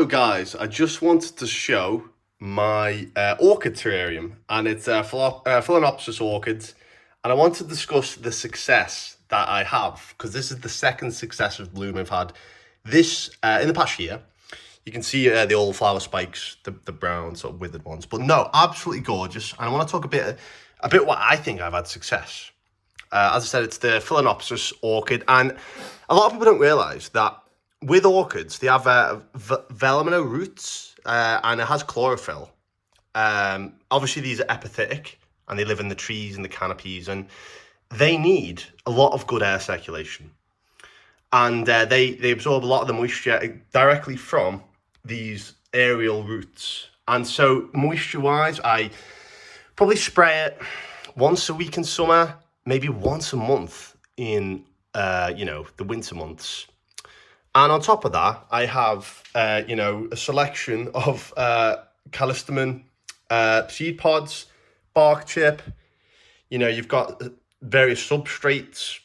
So guys, I just wanted to show my orchid terrarium, and it's Phalaenopsis orchids, and I want to discuss the success that I have, because this is the second successive bloom I've had this in the past year. You can see the old flower spikes, the brown sort of withered ones, but no, absolutely gorgeous. And I want to talk a bit what I think I've had success. As I said, it's the Phalaenopsis orchid, and a lot of people don't realise that with orchids, they have voluminous roots, and it has chlorophyll. Obviously, these are epiphytic, and they live in the trees and the canopies, and they need a lot of good air circulation. And they absorb a lot of the moisture directly from these aerial roots. And so, moisture-wise, I probably spray it once a week in summer, maybe once a month in, the winter months. And on top of that, I have, a selection of callistemon seed pods, bark chip. You've got various substrates,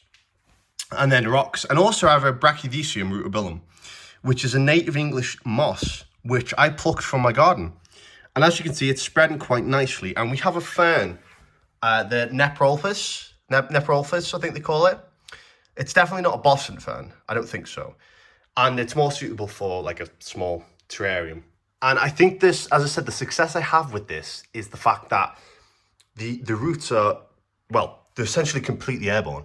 and then rocks. And also I have a Brachythecium rutabulum, which is a native English moss, which I plucked from my garden. And as you can see, it's spreading quite nicely. And we have a fern, the Nephrolepis, I think they call it. It's definitely not a Boston fern. I don't think so. And it's more suitable for like a small terrarium. And I think this, as I said, the success I have with this is the fact that the roots are, well, they're essentially completely airborne.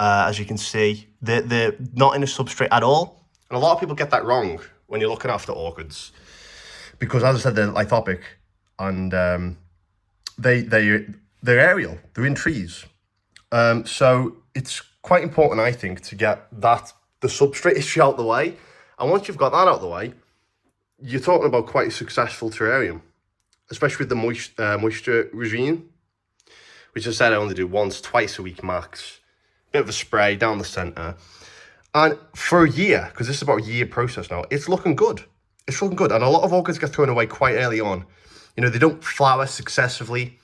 As you can see, they're not in a substrate at all. And a lot of people get that wrong when you're looking after orchids. Because as I said, they're lithopic, and they're aerial, they're in trees. So it's quite important, I think, to get the substrate issue out the way. And once you've got that out the way, you're talking about quite a successful terrarium, especially with the moisture regime, which I said I only do twice a week max. Bit of a spray down the center. And for a year, because this is about a year process now, it's looking good. It's looking good. And a lot of orchids get thrown away quite early on. They don't flower successively.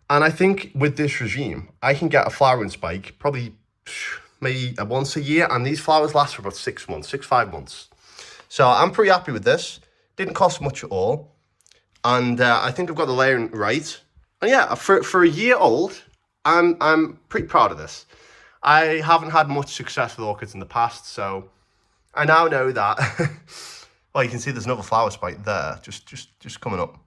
And I think with this regime, I can get a flowering spike probably maybe once a year, and these flowers last for about 6 months, 5 months. So I'm pretty happy with this. Didn't cost much at all, and I think I've got the layering right. And yeah, for a year old, I'm pretty proud of this. I haven't had much success with orchids in the past, so I now know that. Well, you can see there's another flower spike there, just coming up.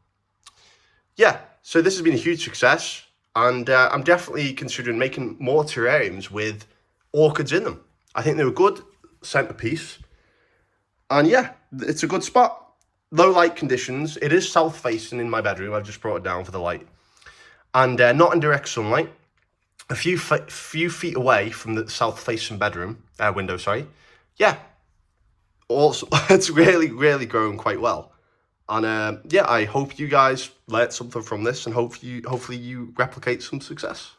Yeah, so this has been a huge success, and I'm definitely considering making more terrariums with orchids in them. I think they're a good centerpiece, and yeah, it's a good spot. Low light conditions. It is south facing in my bedroom. I've just brought it down for the light, and not in direct sunlight. A few feet away from the south facing bedroom window. Sorry. Yeah. Also, it's really growing quite well, and yeah, I hope you guys learned something from this, and hopefully you replicate some success.